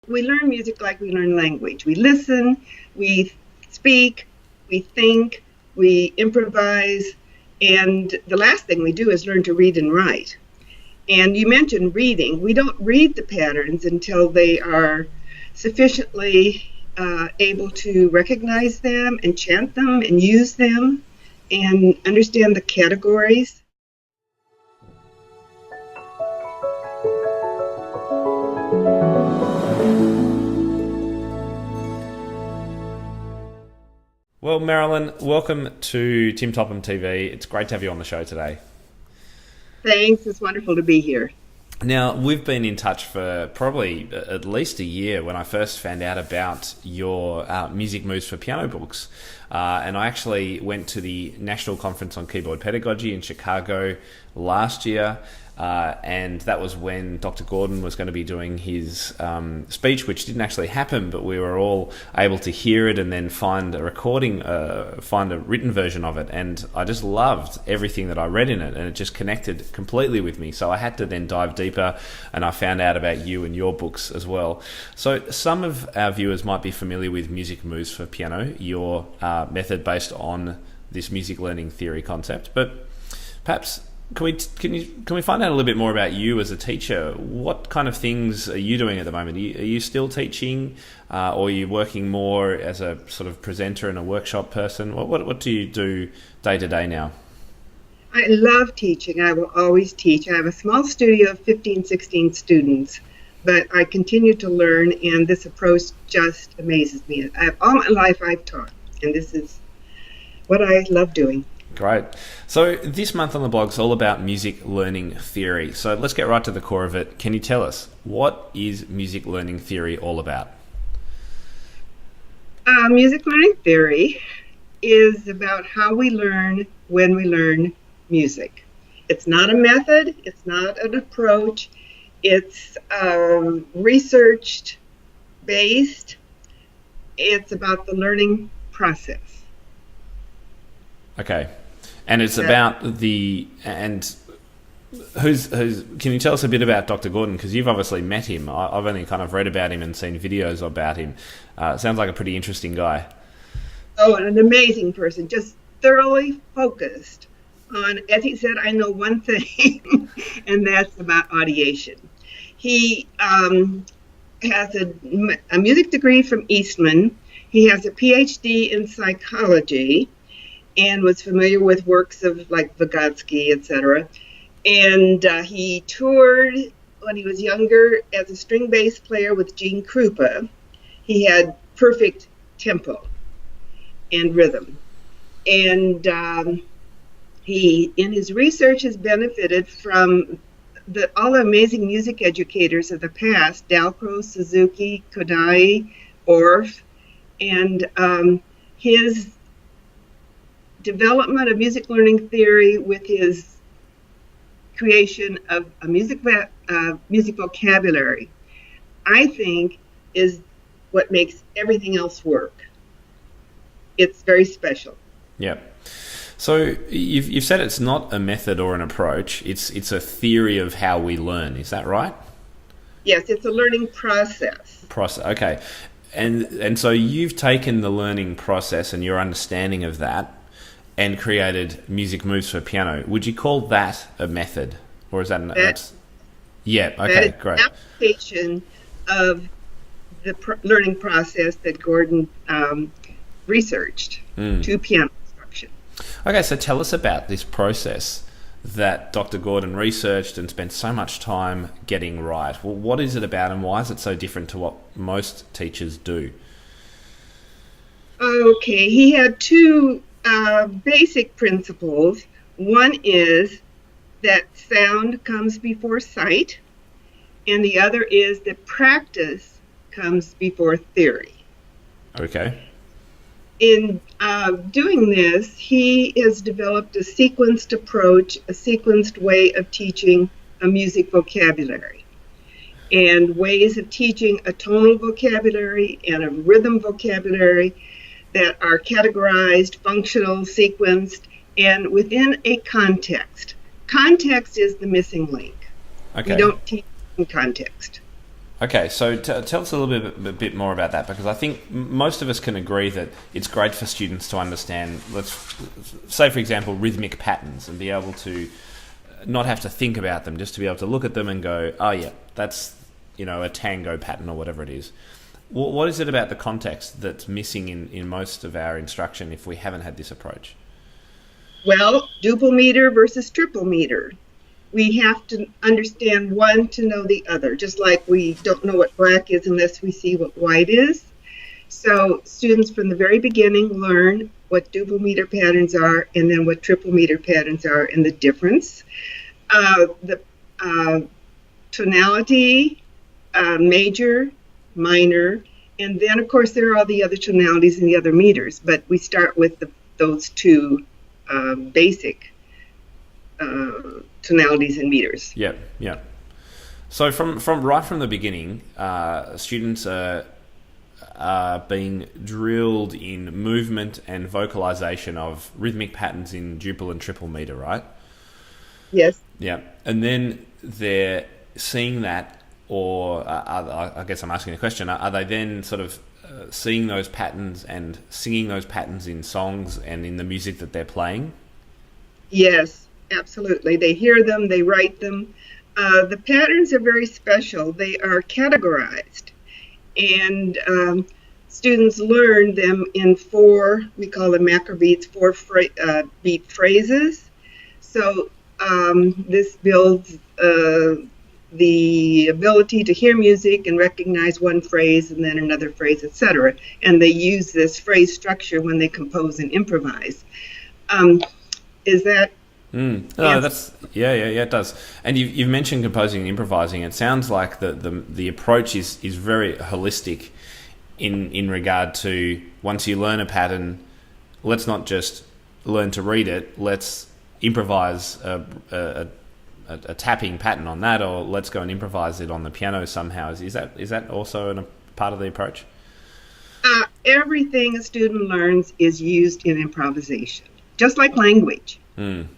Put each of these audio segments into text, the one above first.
we learn music like we learn language. We listen, we speak, we think, we improvise, and the last thing we do is learn to read and write. And you mentioned reading. We don't read the patterns until they are sufficiently able to recognize them and chant them and use them and understand the categories. Well, Marilyn, welcome to Tim Topham TV. It's great to have you on the show today. Thanks. It's wonderful to be here. Now, we've been in touch for probably at least a year when I first found out about your Music Moves for Piano books. And I actually went to the National Conference on Keyboard Pedagogy in Chicago last year. And that was when Dr. Gordon was going to be doing his speech, which didn't actually happen, but we were all able to hear it and then find a recording, find a written version of it. And I just loved everything that I read in it, and it just connected completely with me. So I had to then dive deeper, and I found out about you and your books as well. So some of our viewers might be familiar with Music Moves for Piano, your method based on this music learning theory concept, but perhaps can we find out a little bit more about you as a teacher? What kind of things are you doing at the moment? Are you still teaching, or are you working more as a sort of presenter and a workshop person? What do you do day to day now? I love teaching. I will always teach. I have a small studio of 15, 16 students, but I continue to learn, and this approach just amazes me. All my life I've taught, and this is what I love doing. Great. So this month on the blog is all about music learning theory. So let's get right to the core of it. Can you tell us, what is music learning theory all about? Music learning theory is about how we learn when we learn music. It's not a method. It's not an approach. It's research based. It's about the learning process. Okay. And it's about who's can you tell us a bit about Dr. Gordon? Because you've obviously met him. I've only kind of read about him and seen videos about him. Sounds like a pretty interesting guy. Oh, an amazing person, just thoroughly focused on, as he said, I know one thing, and that's about audiation. He has a music degree from Eastman. He has a PhD in psychology, and was familiar with works of like Vygotsky, etc. And he toured when he was younger as a string bass player with Gene Krupa. He had perfect tempo and rhythm. And he, in his research, has benefited from all the amazing music educators of the past, Dalcroze, Suzuki, Kadai, Orff, and his development of music learning theory with his creation of a music vocabulary, I think, is what makes everything else work. It's very special. Yeah. So you've said it's not a method or an approach. It's a theory of how we learn. Is that right? Yes, it's a learning process. Okay. And so you've taken the learning process and your understanding of that and created Music Moves for Piano. Would you call that a method, or is that yeah? Okay, that is great. An application of the learning process that Gordon researched to piano instruction. Okay, so tell us about this process that Dr. Gordon researched and spent so much time getting right. Well, what is it about, and why is it so different to what most teachers do? Okay, he had two basic principles. One is that sound comes before sight, and the other is that practice comes before theory. Okay. In doing this, he has developed a sequenced approach, a sequenced way of teaching a music vocabulary, and ways of teaching a tonal vocabulary and a rhythm vocabulary that are categorized, functional, sequenced, and within a context. Context is the missing link. Okay. You don't teach in context. Okay, so tell us a little bit more about that, because I think most of us can agree that it's great for students to understand, let's say, for example, rhythmic patterns, and be able to not have to think about them, just to be able to look at them and go, oh yeah, that's, a tango pattern or whatever it is. What is it about the context that's missing in most of our instruction if we haven't had this approach? Well, duple meter versus triple meter. We have to understand one to know the other, just like we don't know what black is unless we see what white is. So students from the very beginning learn what duple meter patterns are, and then what triple meter patterns are, and the difference. The tonality, major, minor, and then of course there are all the other tonalities and the other meters, but we start with those two basic tonalities and meters. Yeah. So from right from the beginning, students are being drilled in movement and vocalization of rhythmic patterns in duple and triple meter, right? Yes. Yeah, and then they're seeing that, or I guess I'm asking a question, are they then sort of seeing those patterns and singing those patterns in songs and in the music that they're playing? Yes, absolutely. They hear them, they write them. The patterns are very special. They are categorized, and students learn them in four, we call them macro beats, beat phrases. So this builds the ability to hear music and recognize one phrase and then another phrase, etc. And they use this phrase structure when they compose and improvise. Is that? No, that's it does. And you've mentioned composing and improvising. It sounds like the approach is very holistic in regard to, once you learn a pattern, let's not just learn to read it. Let's improvise a tapping pattern on that, or let's go and improvise it on the piano somehow. Is that also a part of the approach? Everything a student learns is used in improvisation, just like language. When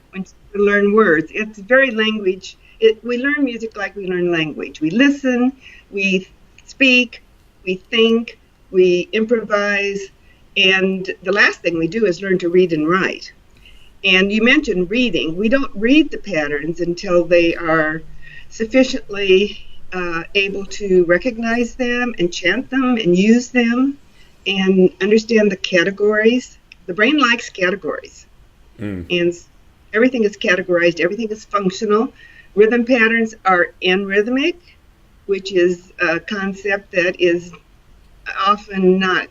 you learn words, it's very language. We learn music like we learn language. We listen, we speak, we think, we improvise, and the last thing we do is learn to read and write. And you mentioned reading. We don't read the patterns until they are sufficiently able to recognize them and chant them and use them and understand the categories. The brain likes categories. And everything is categorized. Everything is functional. Rhythm patterns are rhythmic, which is a concept that is often not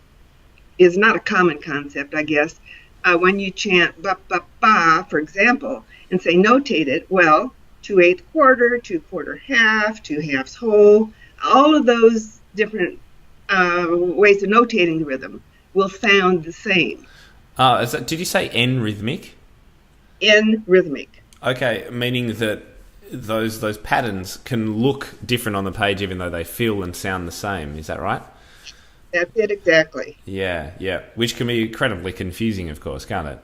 a common concept, I guess. When you chant ba ba ba, for example, and say notate it, well, 2/8 quarter, 2 quarter half, 2 halves whole, all of those different ways of notating the rhythm will sound the same. Did you say rhythmic? Rhythmic. Okay, meaning that those patterns can look different on the page even though they feel and sound the same. Is that right? That's it, exactly. Yeah. Which can be incredibly confusing, of course, can't it?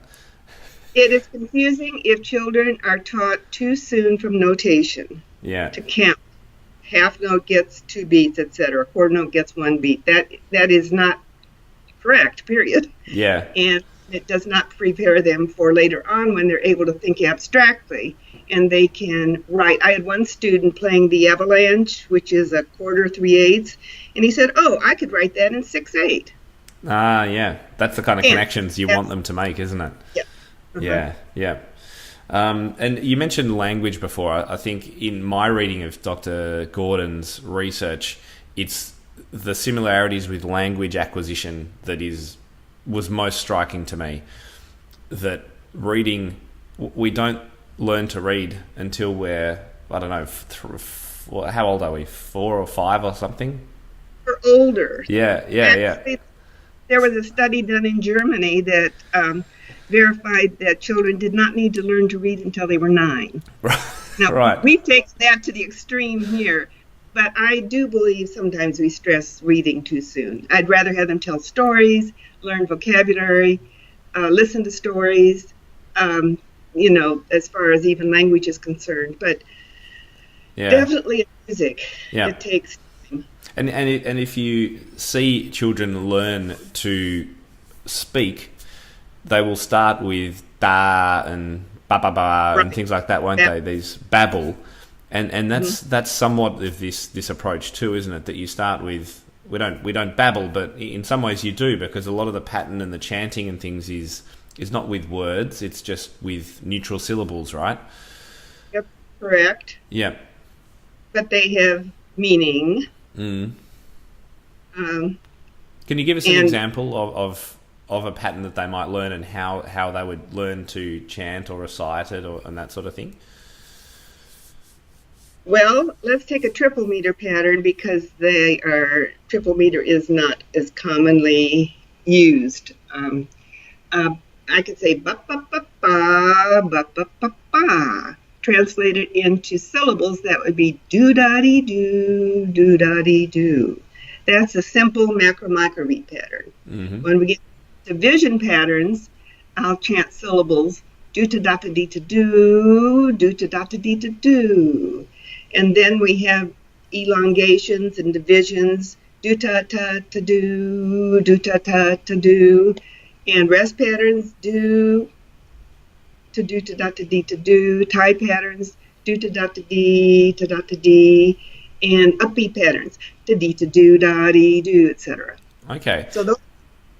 It is confusing if children are taught too soon from notation. Yeah. To count. Half note gets 2 beats, etc. Quarter note gets 1 beat. That is not correct, period. Yeah. And it does not prepare them for later on when they're able to think abstractly and they can write. I had one student playing the avalanche, which is a quarter 3/8, and he said, "Oh, I could write that in 6/8." Yeah. That's the kind of connections you want them to make, isn't it? Yeah. Yeah. And you mentioned language before. I think in my reading of Dr. Gordon's research, it's the similarities with language acquisition that was most striking to me. That reading, we don't learn to read until we're, I don't know, how old are we? 4 or 5 or something? Or older. Yeah. There was a study done in Germany that verified that children did not need to learn to read until they were 9. Now, right. We've taken that to the extreme here, but I do believe sometimes we stress reading too soon. I'd rather have them tell stories, learn vocabulary, listen to stories, as far as even language is concerned. But definitely in music, it takes time. And if you see children learn to speak, they will start with da and ba ba ba and things like that, won't they? These babble, and that's somewhat of this approach too, isn't it? That you start with we don't babble, but in some ways you do, because a lot of the pattern and the chanting and things is not with words; it's just with neutral syllables, right? Yep, correct. Yeah, but they have meaning. Can you give us an example of a pattern that they might learn, and how they would learn to chant or recite it and that sort of thing? Well, let's take a triple meter pattern, because triple meter is not as commonly used. I could say ba ba ba ba ba ba ba ba. Translated into syllables, that would be do-da-dee-do, do-da-dee-do. That's a simple macro-micro beat pattern. When we get division patterns, I'll chant syllables, do-ta-da-ta-dee-ta-do, do-ta-da-ta-dee-ta-do. And then we have elongations and divisions, do-ta-ta-ta-do, do-ta-ta-ta-do. And rest patterns, do to do to da to dee to do, tie patterns, do to da to dee, and upbeat patterns, to dee to do, da dee do, etc. Okay. So those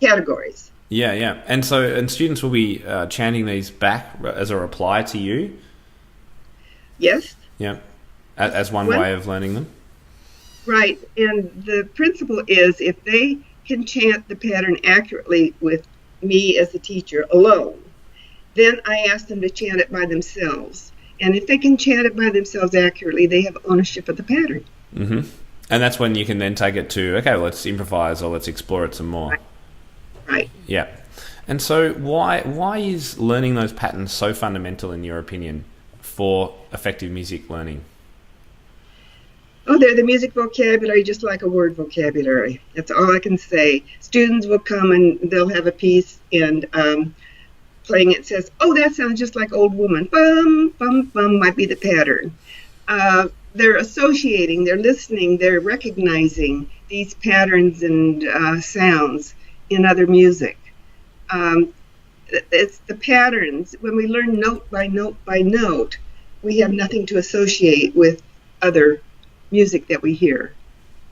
categories. Yeah. And students will be chanting these back as a reply to you? Yes. Yeah. As one way of learning them? Right. And the principle is, if they can chant the pattern accurately with me as the teacher alone, then I ask them to chant it by themselves. And if they can chant it by themselves accurately, they have ownership of the pattern. Mm-hmm. And that's when you can then take it to, okay, let's improvise or let's explore it some more. Right. Yeah. And so why is learning those patterns so fundamental, in your opinion, for effective music learning? Oh, they're the music vocabulary, just like a word vocabulary. That's all I can say. Students will come and they'll have a piece, and playing it says, oh, that sounds just like Old Woman. Bum, bum, bum might be the pattern. They're associating, they're listening, they're recognizing these patterns and sounds in other music. It's the patterns. When we learn note by note by note, we have nothing to associate with other music that we hear.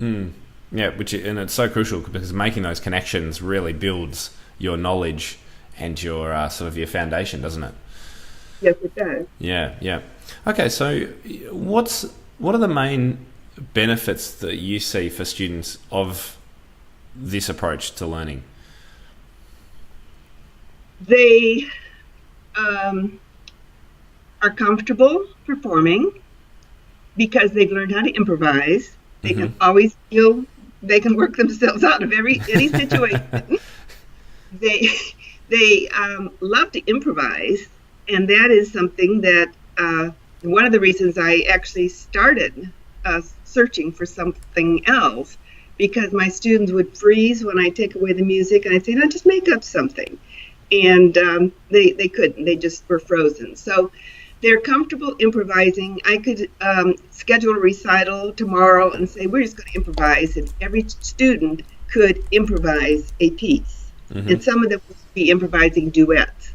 Yeah, and it's so crucial, because making those connections really builds your knowledge and your sort of your foundation, doesn't it? Yes, it does. Yeah. Okay, so what are the main benefits that you see for students of this approach to learning? They are comfortable performing because they've learned how to improvise. They can always feel they can work themselves out of any situation. They love to improvise, and that is something that one of the reasons I actually started searching for something else, because my students would freeze when I take away the music, and I'd say, no, just make up something. And they couldn't. They just were frozen. So they're comfortable improvising. I could schedule a recital tomorrow and say, we're just going to improvise, and every student could improvise a piece. And some of them would be improvising duets.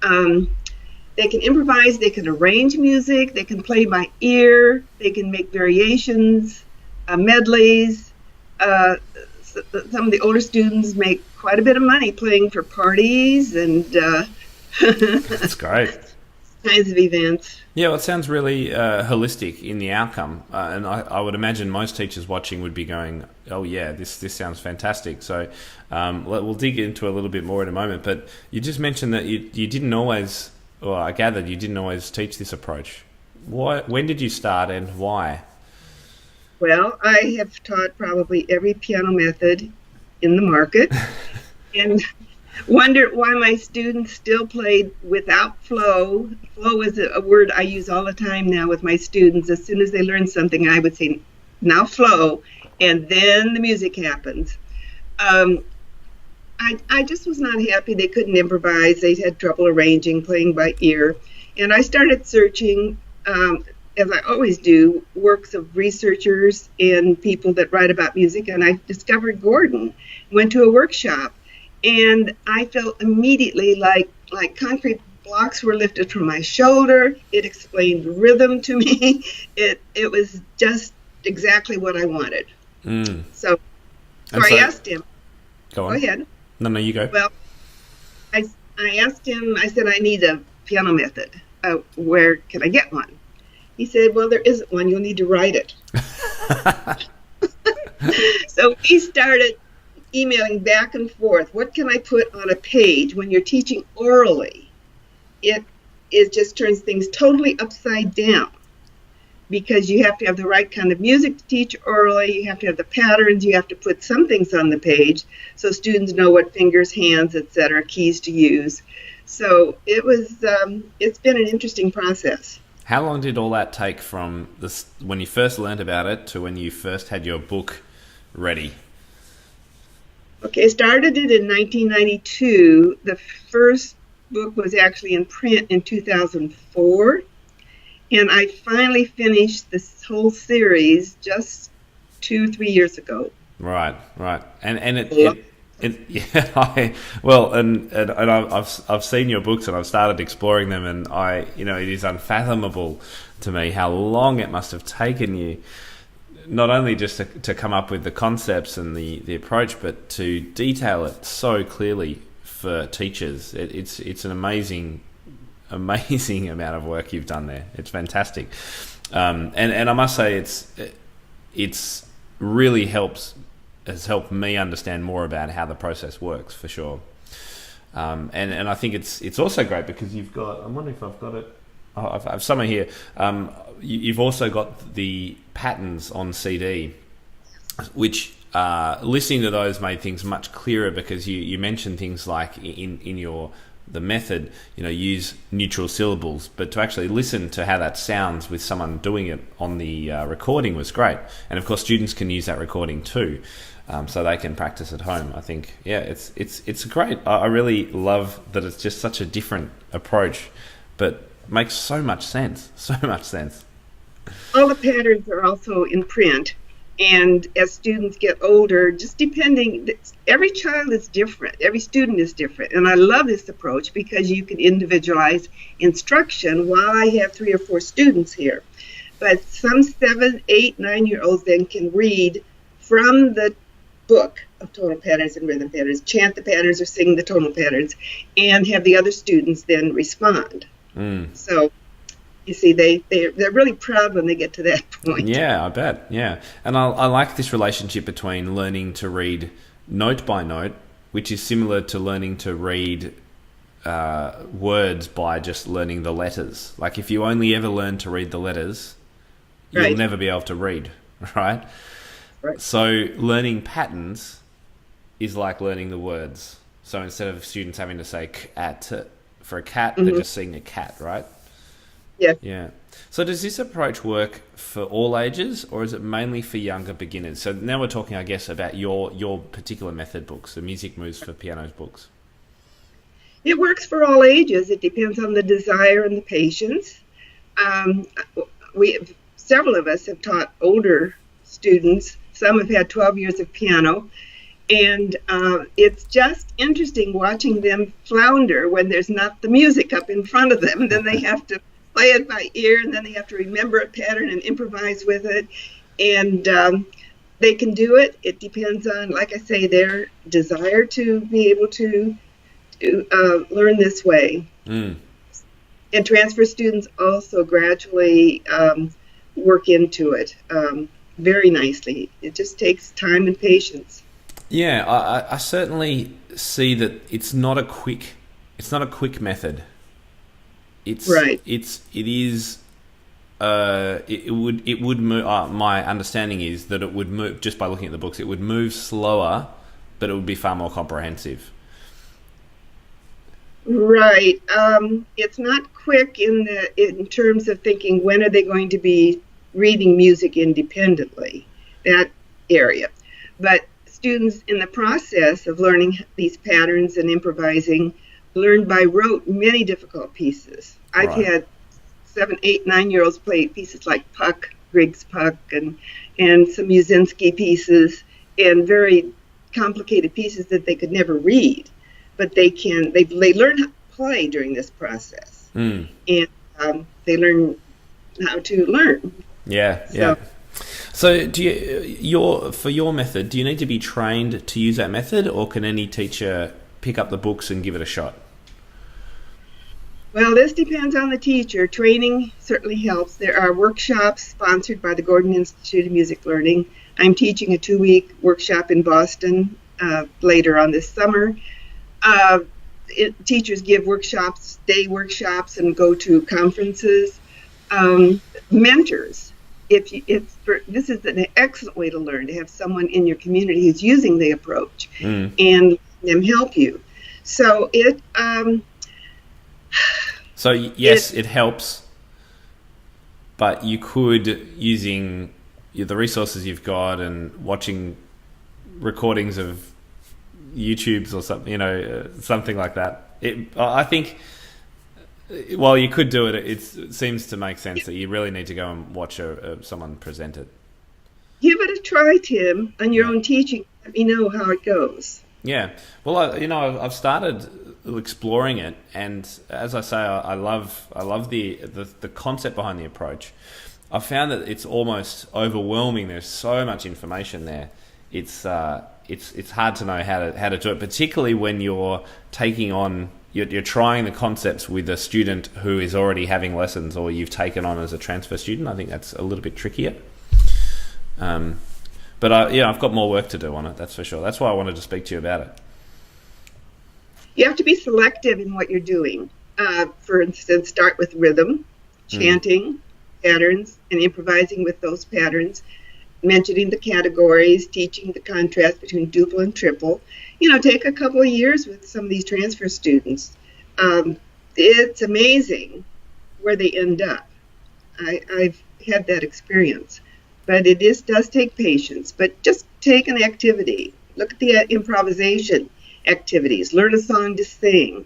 They can improvise, they can arrange music, they can play by ear, they can make variations, medleys. Some of the older students make quite a bit of money playing for parties and That's great. kinds of events. Yeah, well, it sounds really holistic in the outcome, and I would imagine most teachers watching would be going, "Oh yeah, this sounds fantastic." So we'll dig into a little bit more in a moment. But you just mentioned that you didn't always, or I gathered you didn't always teach this approach. Why? When did you start, and why? Well, I have taught probably every piano method in the market, and wondered why my students still played without flow. Flow is a word I use all the time now with my students. As soon as they learn something, I would say, now flow, and then the music happens. I just was not happy they couldn't improvise. They had trouble arranging, playing by ear. And I started searching, as I always do, works of researchers and people that write about music, and I discovered Gordon, went to a workshop, and I felt immediately like concrete blocks were lifted from my shoulder. It explained rhythm to me. It was just exactly what I wanted. So I asked him. Go on. Go ahead. No, you go. Well, I asked him, I said, I need a piano method. Where can I get one? He said, well, there isn't one. You'll need to write it. So he started emailing back and forth. What can I put on a page? When you're teaching orally, it just turns things totally upside down, because you have to have the right kind of music to teach orally. You have to have the patterns. You have to put some things on the page so students know what fingers, hands, etc., keys to use. So it's been an interesting process. How long did all that take from when you first learned about it to when you first had your book ready? Okay, I started it in 1992. The first book was actually in print in 2004. And I finally finished this whole series just 2-3 years ago. Right. And I've seen your books and I've started exploring them, and it is unfathomable to me how long it must have taken you, not only just to come up with the concepts and the approach, but to detail it so clearly for teachers. It's an amazing amount of work you've done there. It's fantastic, and I must say it's really has helped me understand more about how the process works, for sure. And I think it's also great because you've got, I'm wondering if I've got it. I've somewhere here. You've also got the patterns on CD, which listening to those made things much clearer, because you mentioned things like in the method, use neutral syllables, but to actually listen to how that sounds with someone doing it on the recording was great. And of course, students can use that recording too, so they can practice at home. I think, it's great. I really love that it's just such a different approach, but makes so much sense. All the patterns are also in print. And as students get older, just depending, every child is different. Every student is different. And I love this approach because you can individualize instruction while I have 3 or 4 students here. But some 7, 8, 9-year-olds then can read from the book of tonal patterns and rhythm patterns, chant the patterns or sing the tonal patterns, and have the other students then respond. So you see, they're really proud when they get to that point. Yeah, I bet. Yeah, and I like this relationship between learning to read note by note, which is similar to learning to read words by just learning the letters. Like if you only ever learn to read the letters, you'll never be able to read, right? So learning patterns is like learning the words. So instead of students having to say cat for a cat, they're just seeing a cat, right? Yeah. So does this approach work for all ages, or is it mainly for younger beginners? So now we're talking, I guess, about your particular method books, the Music Moves for Pianos books. It works for all ages. It depends on the desire and the patience. Several of us have taught older students. Some have had 12 years of piano. And it's just interesting watching them flounder when there's not the music up in front of them. And then they have to play it by ear, and then they have to remember a pattern and improvise with it. And they can do it. It depends on, like I say, their desire to be able to learn this way. And transfer students also gradually work into it very nicely. It just takes time and patience. Yeah, I certainly see that it's not a quick method. It would move. My understanding is that it would move, just by looking at the books, it would move slower, but it would be far more comprehensive. Right. It's not quick in terms of thinking when are they going to be reading music independently, that area. But students in the process of learning these patterns and improvising learn by rote many difficult pieces. I've had 7, 8, 9-year-olds play pieces like Puck, Grieg's Puck, and some Musinski pieces, and very complicated pieces that they could never read, but they learn how to play during this process, and they learn how to learn. Yeah. So for your method, do you need to be trained to use that method, or can any teacher pick up the books and give it a shot? Well, this depends on the teacher. Training certainly helps. There are workshops sponsored by the Gordon Institute of Music Learning. I'm teaching a 2-week workshop in Boston later on this summer. Teachers give workshops, day workshops, and go to conferences. Mentors. This is an excellent way to learn, to have someone in your community who's using the approach and them help you. So it helps, but you could, using the resources you've got and watching recordings of YouTubes or something, something like that. I think while you could do it, it seems to make sense that you really need to go and watch someone present it. Give it a try, Tim, on your own teaching. Let me know how it goes. Yeah. Well, I've started exploring it, and as I say, I love the concept behind the approach. I've found that it's almost overwhelming. There's so much information there. It's hard to know how to do it, particularly when you're taking on. You're trying the concepts with a student who is already having lessons, or you've taken on as a transfer student. I think that's a little bit trickier. But I've got more work to do on it, that's for sure. That's why I wanted to speak to you about it. You have to be selective in what you're doing. For instance, start with rhythm, chanting, patterns, and improvising with those patterns, mentioning the categories, teaching the contrast between duple and triple. Take a couple of years with some of these transfer students. It's amazing where they end up. I've had that experience. But it does take patience. But just take an activity. Look at the improvisation activities. Learn a song to sing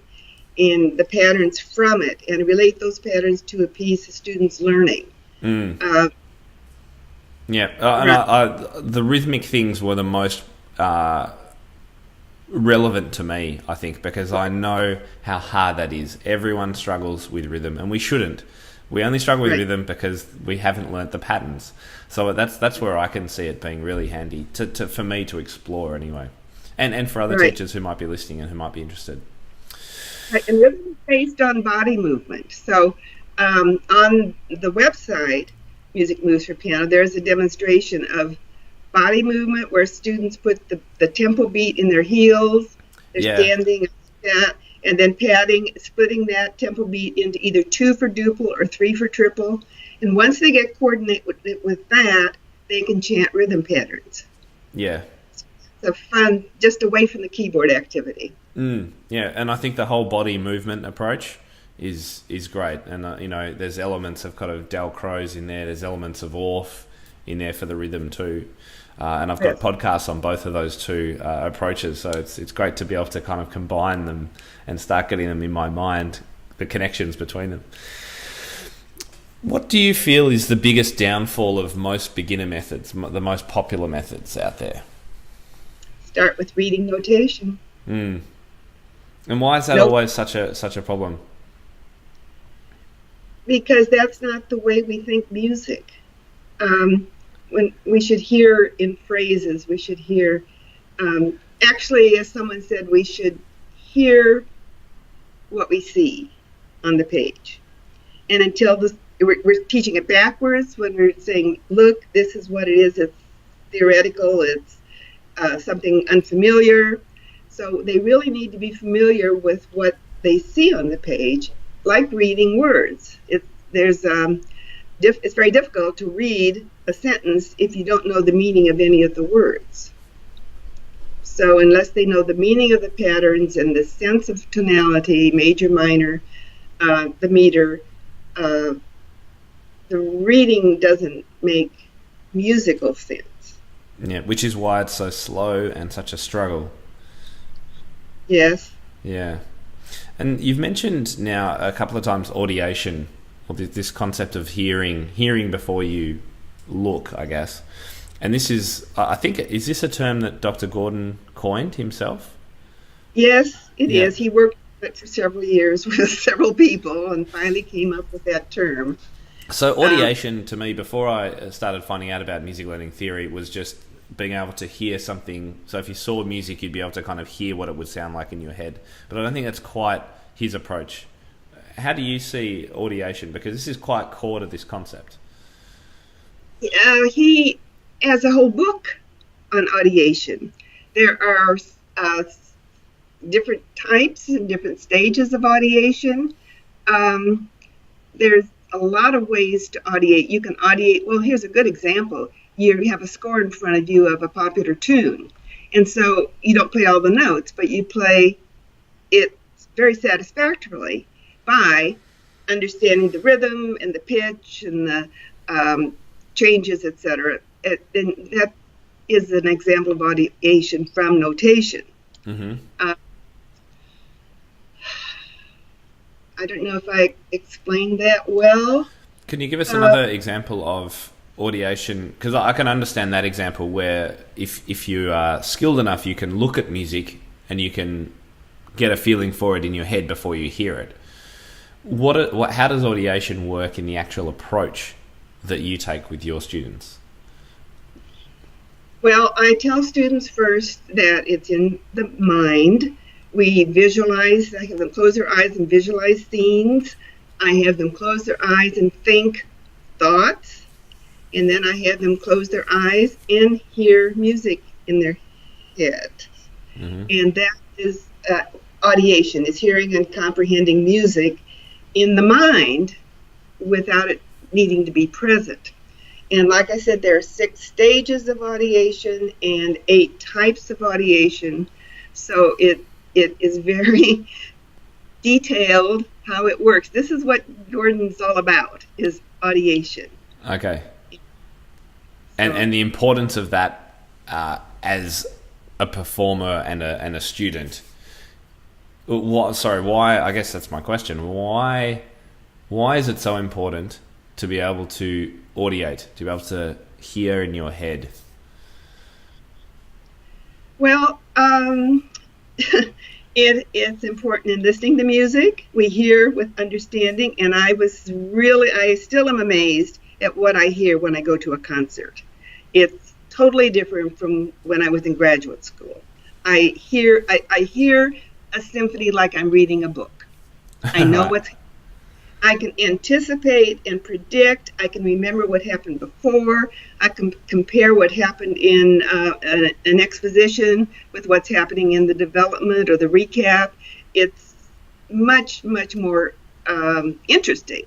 and the patterns from it, and relate those patterns to a piece the student's learning. The rhythmic things were the most relevant to me, I think, because I know how hard that is. Everyone struggles with rhythm, and we shouldn't. We only struggle with rhythm because we haven't learnt the patterns. So that's where I can see it being really handy for me to explore anyway, and for other teachers who might be listening and who might be interested. Right, and rhythm is based on body movement. So on the website, Music Moves for Piano, there's a demonstration of body movement where students put the tempo beat in their heels. They're standing, and then padding, splitting that tempo beat into either 2 for duple or 3 for triple. And once they get coordinated with that, they can chant rhythm patterns. Yeah. It's a fun, just away from the keyboard activity. Yeah, and I think the whole body movement approach is great. And, there's elements of kind of Dalcroze in there. There's elements of Orff in there for the rhythm too. And I've got podcasts on both of those two approaches. So it's great to be able to kind of combine them and start getting them in my mind, the connections between them. What do you feel is the biggest downfall of most beginner methods, the most popular methods out there? Start with reading notation. And why is that always such a problem? Because that's not the way we think music. When we should hear in phrases, we should hear, actually, as someone said, we should hear what we see on the page. And until we're teaching it backwards, when we're saying, look, this is what it is, it's theoretical, it's something unfamiliar. So they really need to be familiar with what they see on the page, like reading words. It's very difficult to read a sentence if you don't know the meaning of any of the words. So unless they know the meaning of the patterns and the sense of tonality, major, minor, the meter, the reading doesn't make musical sense. Yeah, which is why it's so slow and such a struggle. Yes. Yeah. And you've mentioned now a couple of times audiation or this concept of hearing before you look, I guess. And this is, I think, is this a term that Dr. Gordon coined himself? Yes, it is. He worked it for several years with several people and finally came up with that term. So audiation, to me, before I started finding out about music learning theory, was just being able to hear something. So if you saw music, you'd be able to kind of hear what it would sound like in your head. But I don't think that's quite his approach. How do you see audiation? Because this is quite core to this concept. He has a whole book on audiation. There are different types and different stages of audiation. There's a lot of ways to audiate. You can audiate, well, here's a good example. You have a score in front of you of a popular tune. And so you don't play all the notes, but you play it very satisfactorily by understanding the rhythm and the pitch and the changes, etc. And that is an example of audiation from notation. Mm-hmm. I don't know if I explained that well. Can you give us another example of audiation? Because I can understand that example where if you are skilled enough, you can look at music and you can get a feeling for it in your head before you hear it. How does audiation work in the actual approach that you take with your students? Well, I tell students first that it's in the mind. We visualize. I have them close their eyes and visualize scenes. I have them close their eyes and think thoughts. And then I have them close their eyes and hear music in their head. Mm-hmm. And that is audiation, is hearing and comprehending music in the mind without it needing to be present. And like I said, there are 6 stages of audiation and 8 types of audiation. So it is very detailed how it works. This is what Gordon's all about, is audiation. Okay. And the importance of that as a performer and a student. Why? I guess that's my question. Why is it so important to be able to audiate, to be able to hear in your head? Well, it's important in listening to music. We hear with understanding, and I still am amazed at what I hear when I go to a concert. It's totally different from when I was in graduate school. I hear a symphony like I'm reading a book. I know I can anticipate and predict. I can remember what happened before. I can compare what happened in an exposition with what's happening in the development or the recap. It's much, much more interesting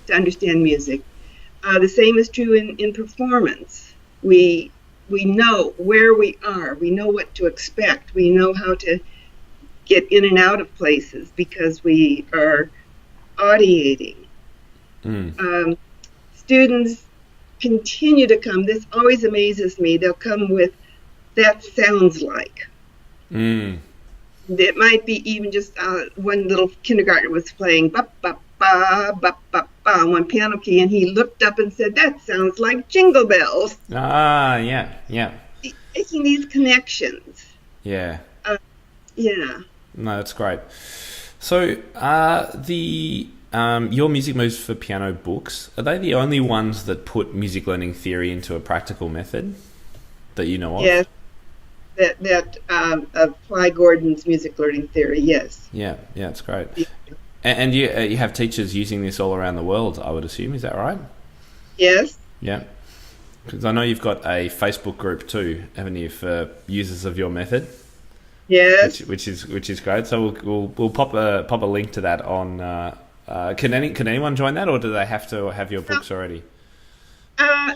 to understand music. The same is true in performance. We know where we are. We know what to expect. We know how to get in and out of places because we are audiating. Students continue to come. This always amazes me. They'll come with that sounds like. It might be even just one little kindergartner was playing ba ba ba ba ba ba on one piano key, and he looked up and said, "That sounds like Jingle Bells." Yeah. Making these connections. Yeah. Yeah. No, that's great. So, your Music Moves for Piano books, are they the only ones that put music learning theory into a practical method that you know of? Yes, that apply Gordon's music learning theory, yes. Yeah, that's great. Yeah. And you have teachers using this all around the world, I would assume, is that right? Yes. Yeah. Because I know you've got a Facebook group too, haven't you, for users of your method? Yes. Which is great. So we'll pop a link to that on. Can anyone join that, or do they have to have your books already?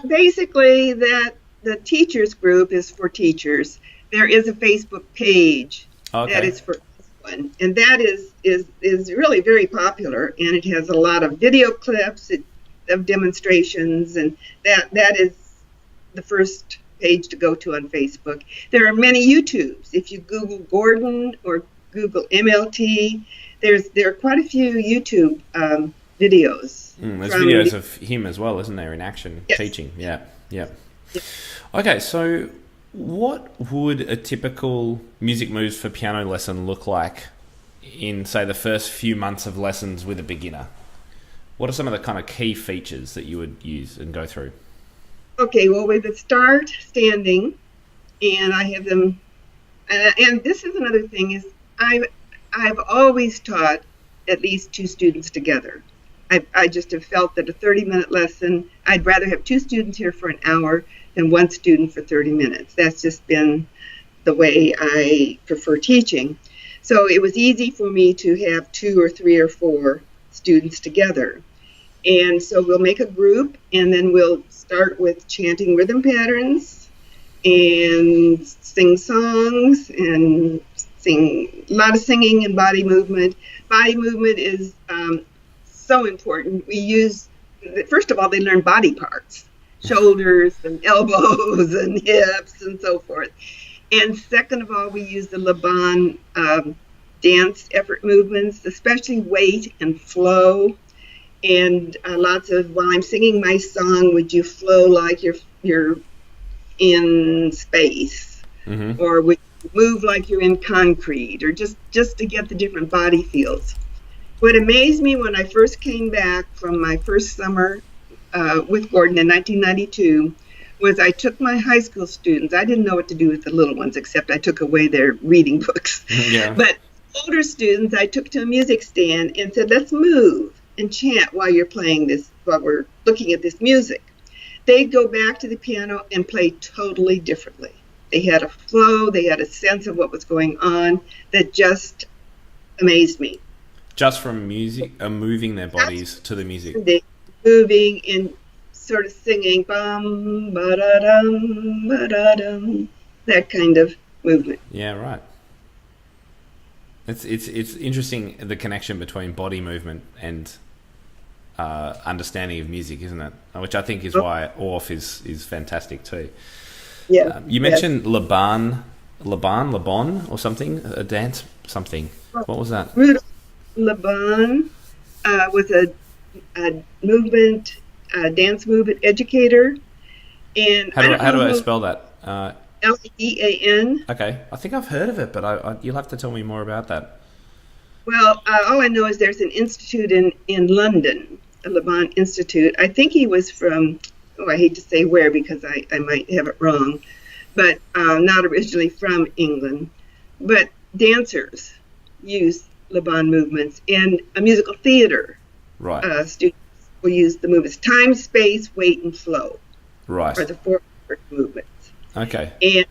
Basically, that the teachers group is for teachers. There is a Facebook page that is for everyone, and that is really very popular, and it has a lot of video clips of demonstrations, and that is the first page to go to on Facebook. There are many YouTubes. If you Google Gordon or Google MLT, there are quite a few YouTube videos. There's videos of him as well, isn't there, in action, yes. teaching? Yeah. Okay, so what would a typical music moves for piano lesson look like in, say, the first few months of lessons with a beginner? What are some of the kind of key features that you would use and go through? Okay, well, we would start standing, and I have them, and this is another thing, is I've always taught at least 2 students together. I just have felt that a 30-minute lesson, I'd rather have 2 students here for an hour than 1 student for 30 minutes. That's just been the way I prefer teaching. So it was easy for me to have 2 or 3 or 4 students together. And so we'll make a group, and then we'll start with chanting rhythm patterns and sing songs and sing a lot of singing and body movement. Body movement is so important. We use, first of all, they learn body parts, shoulders and elbows and hips and so forth. And second of all, we use the Laban dance effort movements, especially weight and flow. And lots of, while I'm singing my song, would you flow like you're in space? Mm-hmm. Or would you move like you're in concrete? Or just to get the different body feels. What amazed me when I first came back from my first summer with Gordon in 1992 was I took my high school students. I didn't know what to do with the little ones, except I took away their reading books. Yeah. But older students, I took to a music stand and said, let's move and chant while you're playing this, while we're looking at this music. They'd go back to the piano and play totally differently. They had a flow, they had a sense of what was going on that just amazed me. Just from music, moving their bodies to the music. Moving and sort of singing, bum, ba-da-dum, ba-da-dum, that kind of movement. Yeah, right. It's interesting, the connection between body movement and understanding of music, isn't it? Which I think is why Orff is fantastic too. Yeah. You mentioned Laban or something, a dance something. What was that? Laban was a movement, dance movement educator, and how do I spell that? Lean. Okay, I think I've heard of it, but you'll have to tell me more about that. Well, all I know is there's an institute in London, the Laban Institute. I think he was from, I hate to say where because I might have it wrong, but not originally from England. But dancers use Laban movements, and a musical theater students will use the movements: time, space, weight, and flow. Right. Are the 4 movements. Okay. And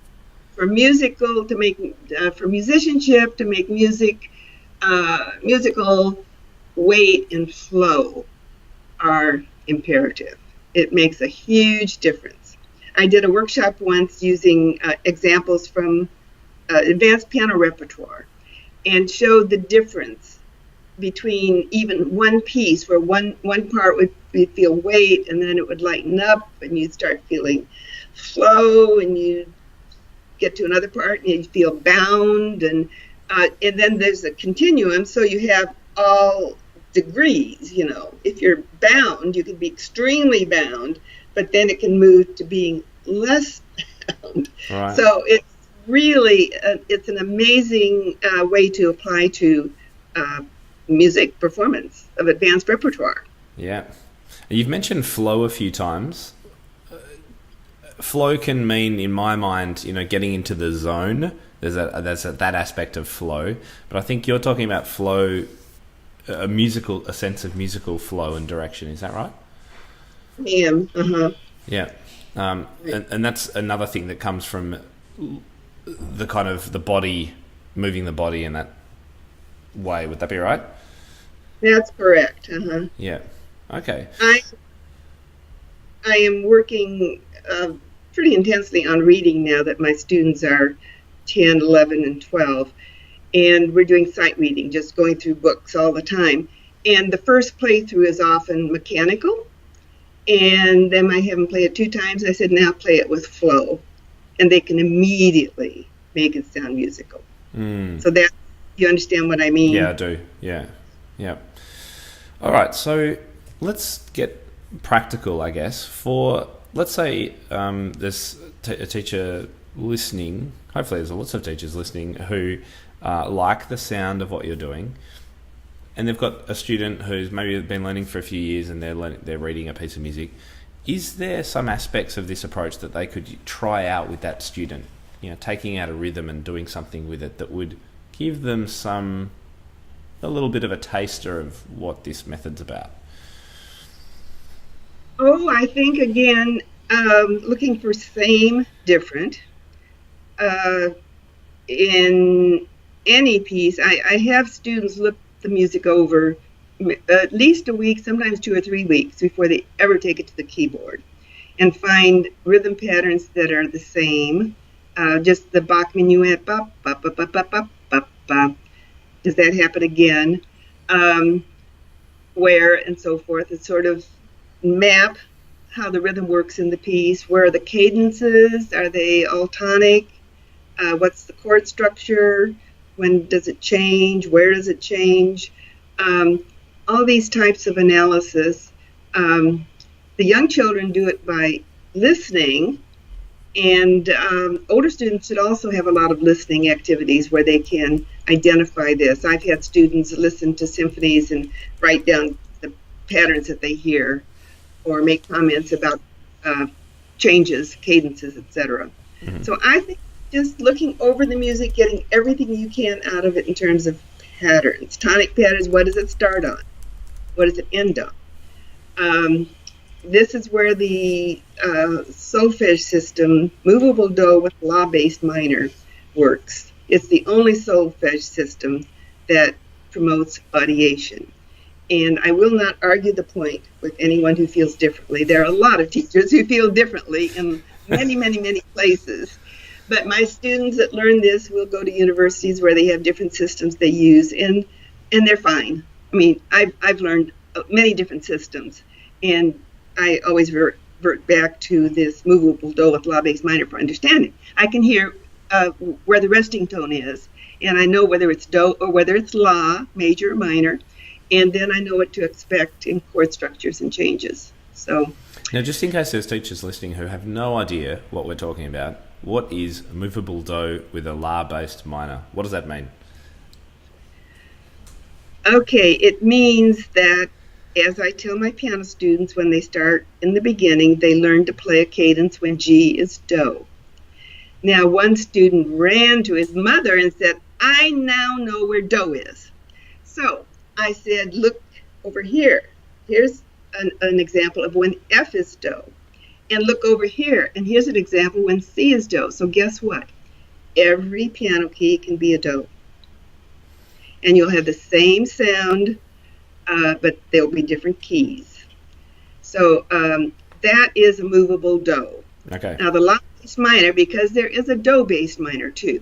for musical to make, for musicianship to make music, musical weight and flow are imperative. It makes a huge difference. I did a workshop once using examples from advanced piano repertoire and showed the difference between even one piece where one part would feel weight and then it would lighten up and you'd start feeling flow, and you get to another part and you feel bound, and then there's a continuum, so you have all degrees. If you're bound, you can be extremely bound, but then it can move to being less bound. Right. So it's really it's an amazing way to apply to music performance of advanced repertoire. Yeah, you've mentioned flow a few times. Flow can mean, in my mind, getting into the zone. There's that aspect of flow, but I think you're talking about flow, a sense of musical flow and direction. Is that right? I am. Yeah, and that's another thing that comes from the kind of the body, moving the body in that way. Would that be right? That's correct. Yeah. Okay. I am working pretty intensely on reading now that my students are 10, 11, and 12. And we're doing sight reading, just going through books all the time. And the first playthrough is often mechanical. And then I have them play it 2 times. I said, now play it with flow. And they can immediately make it sound musical. So that, you understand what I mean? Yeah, I do. Yeah. All right, so let's get practical, I guess. For, let's say there's a teacher listening, hopefully there's lots of teachers listening who like the sound of what you're doing, and they've got a student who's maybe been learning for a few years and they're reading a piece of music. Is there some aspects of this approach that they could try out with that student? You know, taking out a rhythm and doing something with it that would give them a little bit of a taster of what this method's about? Oh, I think, again, looking for same, different. In any piece, I have students look the music over at least a week, sometimes 2 or 3 weeks before they ever take it to the keyboard, and find rhythm patterns that are the same. Just the Bach minuet, ba, ba, ba, ba, ba, ba, ba, ba. Does that happen again? Where, and so forth, and sort of map how the rhythm works in the piece. Where are the cadences? Are they all tonic? What's the chord structure? When does it change? Where does it change? All these types of analysis. The young children do it by listening, and older students should also have a lot of listening activities where they can identify this. I've had students listen to symphonies and write down the patterns that they hear, or make comments about changes, cadences, etc. Mm-hmm. So I think just looking over the music, getting everything you can out of it in terms of patterns. Tonic patterns, what does it start on? What does it end on? This is where the solfege system, movable do with la-based minor, works. It's the only solfege system that promotes audiation. And I will not argue the point with anyone who feels differently. There are a lot of teachers who feel differently in many, many, many places. But my students that learn this will go to universities where they have different systems they use, and they're fine. I mean, I've learned many different systems, and I always revert back to this movable do with la-based minor for understanding. I can hear where the resting tone is, and I know whether it's do or whether it's la, major or minor, and then I know what to expect in chord structures and changes. So now, just in case there's teachers listening who have no idea what we're talking about, what is movable do with a la-based minor? What does that mean? Okay, it means that, as I tell my piano students when they start in the beginning, they learn to play a cadence when G is do. Now, one student ran to his mother and said, I now know where do is. So I said, look over here. Here's an example of when F is do. And look over here, and here's an example when C is do. So guess what? Every piano key can be a do. And you'll have the same sound, but there'll be different keys. So that is a movable do. Okay. Now the la-based minor, because there is a do-based minor too,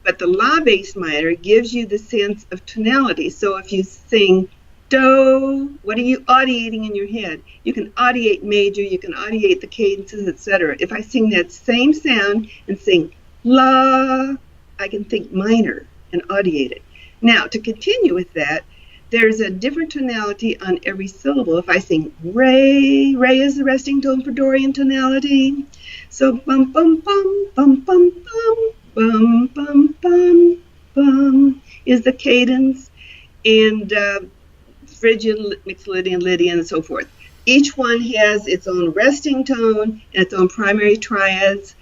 but the la-based minor gives you the sense of tonality. So if you sing do, what are you audiating in your head? You can audiate major, you can audiate the cadences, etc. If I sing that same sound and sing la, I can think minor and audiate it. Now, to continue with that, there's a different tonality on every syllable. If I sing re, re is the resting tone for Dorian tonality. So bum bum bum bum bum bum bum bum bum bum is the cadence, and Phrygian, Mixolydian, Lydian, and so forth. Each one has its own resting tone and its own primary triads.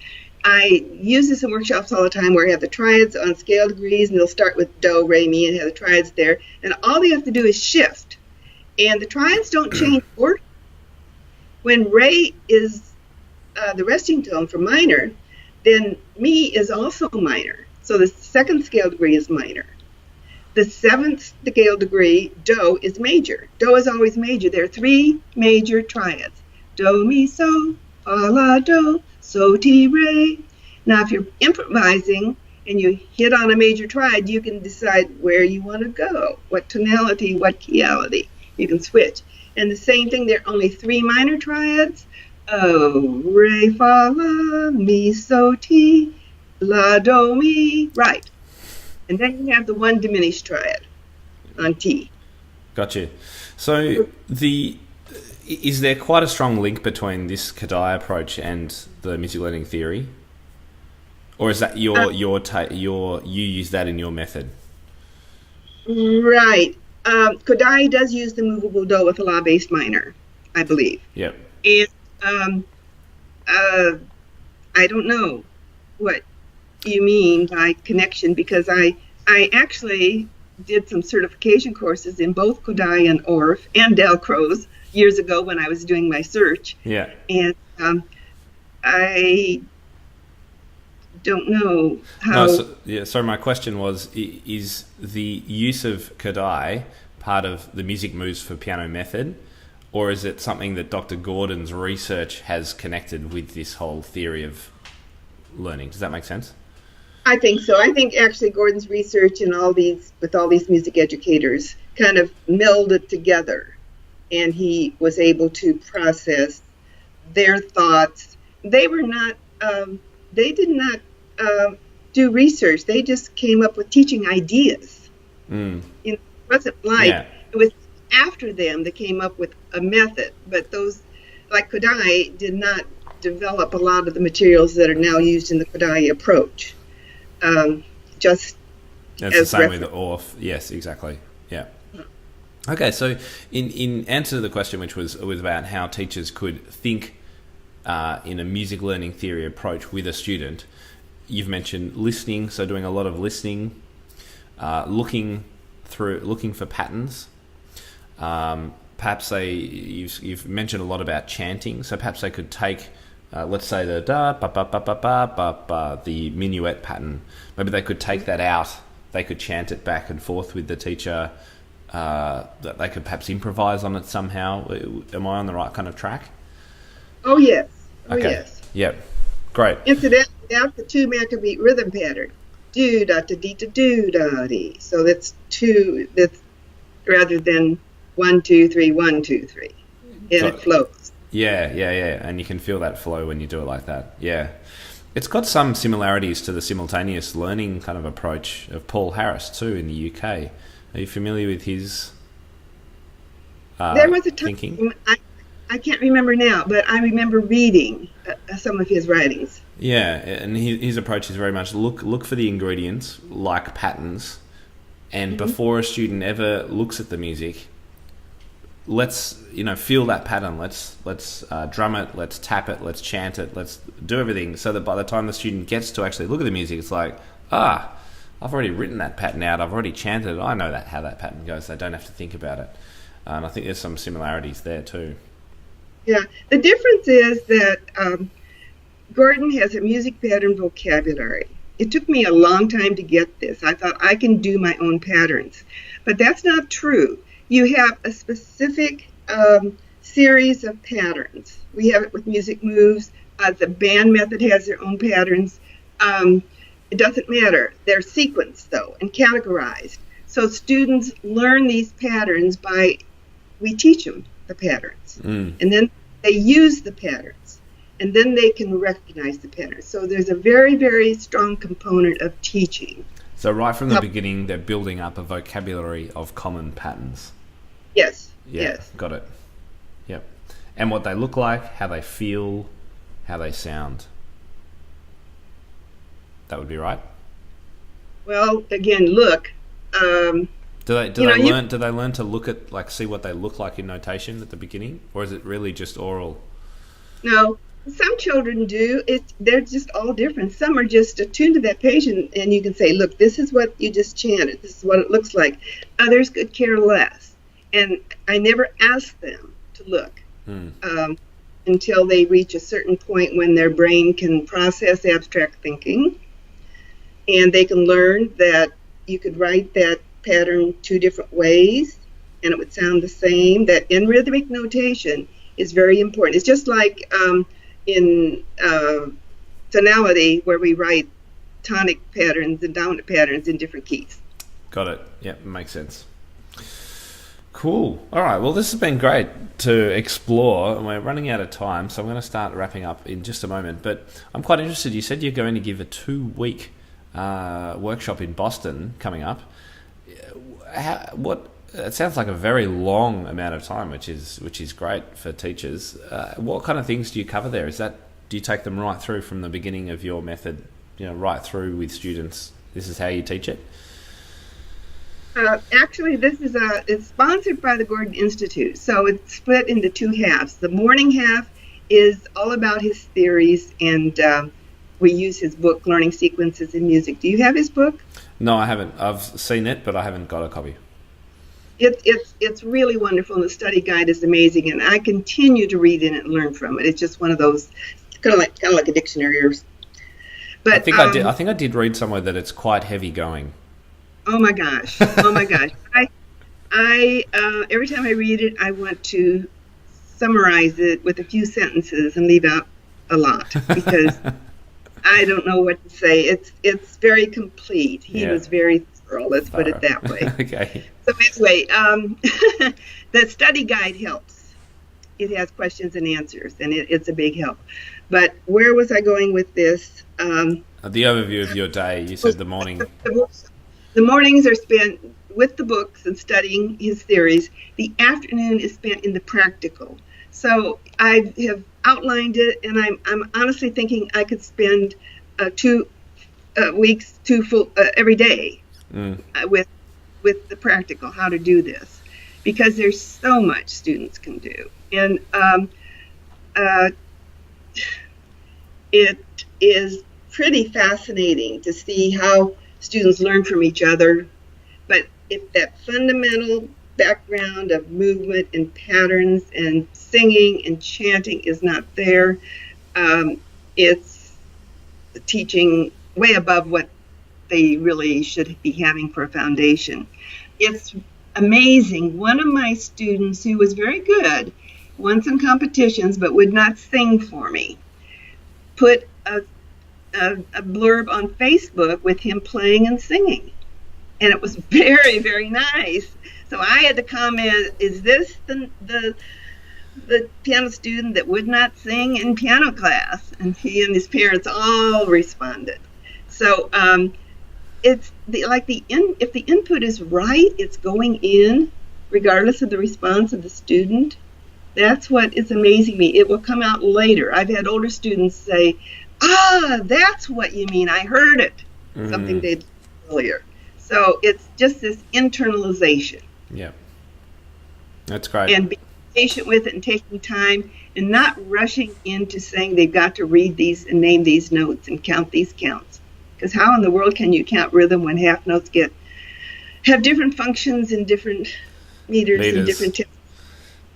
I use this in workshops all the time where I have the triads on scale degrees, and they'll start with do, re, mi, and have the triads there. And all they have to do is shift. And the triads don't change order. When re is the resting tone for minor, then mi is also minor. So the second scale degree is minor. The seventh scale degree, do, is major. Do is always major. There are 3 major triads. Do, mi, so, fa, la, do, so, ti, re. Now, if you're improvising and you hit on a major triad, you can decide where you want to go, what tonality, what keyality. You can switch. And the same thing, there are only 3 minor triads. Oh, re, fa, la, mi, so, ti, la, do, mi. Right. And then you have the 1 diminished triad on T. Got you. So is there quite a strong link between this kadai approach and the music learning theory, or is that you use that in your method? Right. Kadai does use the movable do with a la bass minor, I believe. Yep. And I don't know what you mean by connection, because I actually did some certification courses in both Kodai and Orff and Dalcroze years ago when I was doing my search. Yeah. And I don't know how. No, so my question was: is the use of kadai part of the music moves for piano method, or is it something that Dr. Gordon's research has connected with this whole theory of learning? Does that make sense? I think so. I think actually Gordon's research and all these music educators kind of melded together, and he was able to process their thoughts. They were not. They did not do research. They just came up with teaching ideas. It wasn't like it was after them that came up with a method. But those, like Kodai, did not develop a lot of the materials that are now used in the Kodai approach. Just that's the same with the Orff. Yes, exactly. Yeah. Okay, so in answer to the question, which was about how teachers could think in a music learning theory approach with a student, you've mentioned listening, so doing a lot of listening, looking for patterns. Perhaps you've mentioned a lot about chanting, so perhaps they could take, let's say the da ba ba ba ba ba ba ba, the minuet pattern. Maybe they could take that out. They could chant it back and forth with the teacher. That they could perhaps improvise on it somehow. Am I on the right kind of track? Oh yes. Okay. Yes. Yep. Great. Incidentally, that's the 2 macrobeat rhythm pattern. Do da da dee da do da dee. So that's 2. That's rather than 1 2 3 1 2 3, and it flows. Yeah, and you can feel that flow when you do it like that. Yeah, it's got some similarities to the simultaneous learning kind of approach of Paul Harris too in the UK. Are you familiar with his there was a time, thinking? I can't remember now, but I remember reading some of his writings. Yeah, and his approach is very much look for the ingredients like patterns, and before a student ever looks at the music, let's feel that pattern. Let's drum it, let's tap it, let's chant it, let's do everything, so that by the time the student gets to actually look at the music, it's like, I've already written that pattern out, I've already chanted it, I know how that pattern goes. They don't have to think about it. And I think there's some similarities there too. Yeah, the difference is that Gordon has a music pattern vocabulary. It took me a long time to get this. I thought I can do my own patterns, but that's not true. You have a specific series of patterns. We have it with music moves. The band method has their own patterns. It doesn't matter. They're sequenced, though, and categorized. So students learn these patterns we teach them the patterns. And then they use the patterns. And then they can recognize the patterns. So there's a very, very strong component of teaching. So right from the beginning, they're building up a vocabulary of common patterns. Yes. Yeah, yes. Got it. Yep. And what they look like, how they feel, how they sound. That would be right. Well, again, look. Do they learn to look at, see what they look like in notation at the beginning, or is it really just oral? No, some children do. They're just all different. Some are just attuned to that page, and you can say, look, this is what you just chanted. This is what it looks like. Others could care less. And I never ask them to look until they reach a certain point when their brain can process abstract thinking, and they can learn that you could write that pattern 2 different ways and it would sound the same. That in rhythmic notation is very important. It's just like in tonality, where we write tonic patterns and dominant patterns in different keys. Got it. Yep, makes sense. Cool. All right. Well, this has been great to explore. We're running out of time, so I'm going to start wrapping up in just a moment. But I'm quite interested. You said you're going to give a 2-week workshop in Boston coming up. it sounds like a very long amount of time, which is great for teachers. What kind of things do you cover there? Do you take them right through from the beginning of your method, right through with students? This is how you teach it? Actually, it's sponsored by the Gordon Institute, so it's split into two halves. The morning half is all about his theories, and we use his book, Learning Sequences in Music. Do you have his book? No, I haven't. I've seen it, but I haven't got a copy. It's really wonderful, and the study guide is amazing, and I continue to read in it and learn from it. It's just one of those kind of like a dictionary. But I think I did read somewhere that it's quite heavy going. Oh my gosh! I every time I read it, I want to summarize it with a few sentences and leave out a lot because I don't know what to say. It's very complete. He was very thorough. Let's put it that way. Okay. So anyway, the study guide helps. It has questions and answers, and it's a big help. But where was I going with this? The overview of your day. You said the morning. The mornings are spent with the books and studying his theories. The afternoon is spent in the practical. So I have outlined it, and I'm honestly thinking I could spend 2 weeks, every day with the practical, how to do this, because there's so much students can do. And it is pretty fascinating to see how students learn from each other, but if that fundamental background of movement and patterns and singing and chanting is not there, it's teaching way above what they really should be having for a foundation. It's amazing. One of my students who was very good, won some competitions but would not sing for me, put a blurb on Facebook with him playing and singing, and it was very, very nice. So I had to comment, is this the piano student that would not sing in piano class? And he and his parents all responded. So it's if the input is right, it's going in regardless of the response of the student. That's what is amazing me. It will come out later. I've had older students say, that's what you mean. I heard it. Something they did earlier. So it's just this internalization. Yeah. That's great. And being patient with it and taking time and not rushing into saying they've got to read these and name these notes and count these counts. Because how in the world can you count rhythm when half notes have different functions and different meters. And different tips?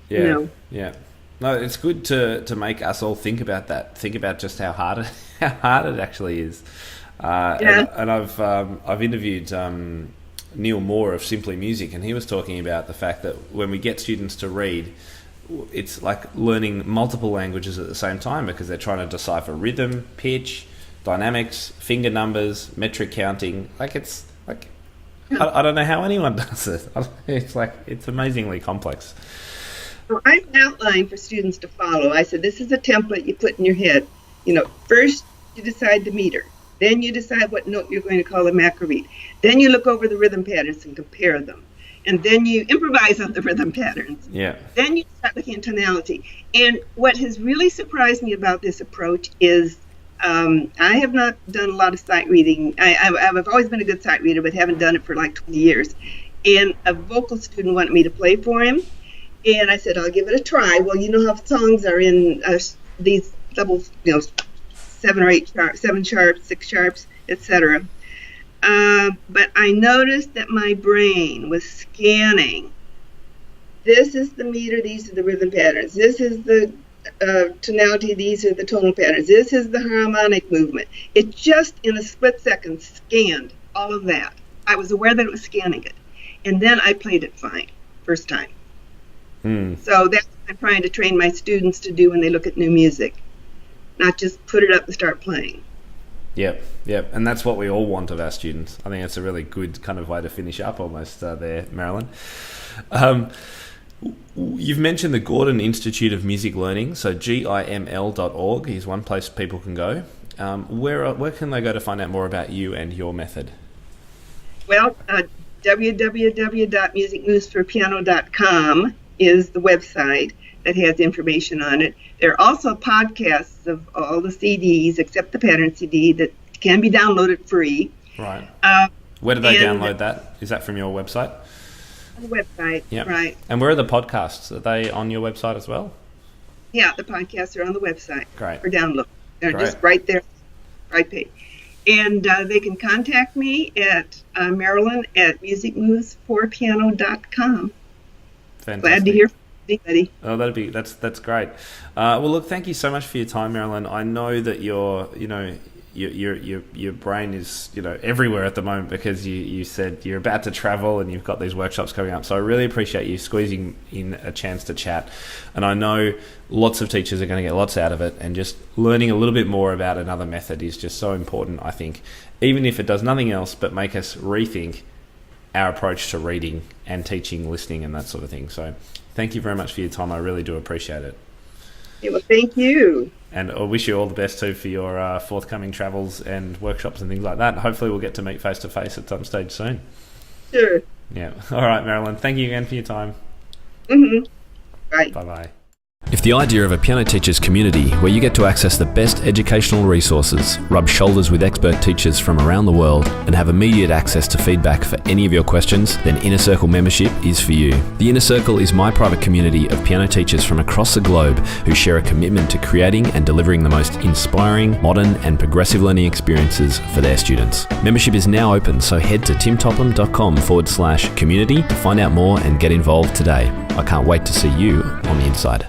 Yeah. Yeah. No, it's good to make us all think about that. Think about just how hard it actually is. And I've interviewed Neil Moore of Simply Music, and he was talking about the fact that when we get students to read, it's like learning multiple languages at the same time because they're trying to decipher rhythm, pitch, dynamics, finger numbers, metric counting. I don't know how anyone does it. It's amazingly complex. So I outlined for students to follow. I said, this is a template you put in your head. First you decide the meter. Then you decide what note you're going to call a macro beat. Then you look over the rhythm patterns and compare them. And then you improvise on the rhythm patterns. Yeah. Then you start looking at tonality. And what has really surprised me about this approach is I have not done a lot of sight reading. I've always been a good sight reader, but haven't done it for like 20 years. And a vocal student wanted me to play for him. And I said, I'll give it a try. Well, you know how songs are in these double, 7 or 8 sharps, 7 sharps, 6 sharps, etc. But I noticed that my brain was scanning. This is the meter, these are the rhythm patterns. This is the tonality, these are the tonal patterns. This is the harmonic movement. It just in a split second scanned all of that. I was aware that it was scanning it. And then I played it fine, first time. So that's what I'm trying to train my students to do when they look at new music. Not just put it up and start playing. Yep. And that's what we all want of our students. I think that's a really good kind of way to finish up almost there, Marilyn. You've mentioned the Gordon Institute of Music Learning, so GIML.org is one place people can go. Where can they go to find out more about you and your method? Well, www.musicnewsforpiano.com is the website that has information on it. There are also podcasts of all the CDs except the pattern CD that can be downloaded free. Right. Where do they download that? Is that from your website? The website, yep. Right. And where are the podcasts? Are they on your website as well? Yeah, the podcasts are on the website. Great. For download. They're just right there, right page. And they can contact me at Marilyn at musicmovesforpiano.com. Fantastic. Glad to hear from anybody. Oh, that's great. Well, look, thank you so much for your time, Marilyn. I know that your brain is everywhere at the moment because you said you're about to travel and you've got these workshops coming up. So I really appreciate you squeezing in a chance to chat. And I know lots of teachers are going to get lots out of it, and just learning a little bit more about another method is just so important, I think, even if it does nothing else but make us rethink our approach to reading and teaching, listening, and that sort of thing. So thank you very much for your time. I really do appreciate it. Yeah, well, thank you. And I wish you all the best too for your forthcoming travels and workshops and things like that. Hopefully we'll get to meet face to face at some stage soon. Sure. Yeah. All right, Marilyn. Thank you again for your time. Mm-hmm. Right. Bye-bye. If the idea of a piano teachers community where you get to access the best educational resources, rub shoulders with expert teachers from around the world, and have immediate access to feedback for any of your questions, then Inner Circle membership is for you. The Inner Circle is my private community of piano teachers from across the globe who share a commitment to creating and delivering the most inspiring, modern and progressive learning experiences for their students. Membership is now open, so head to timtopham.com/community to find out more and get involved today. I can't wait to see you on the inside.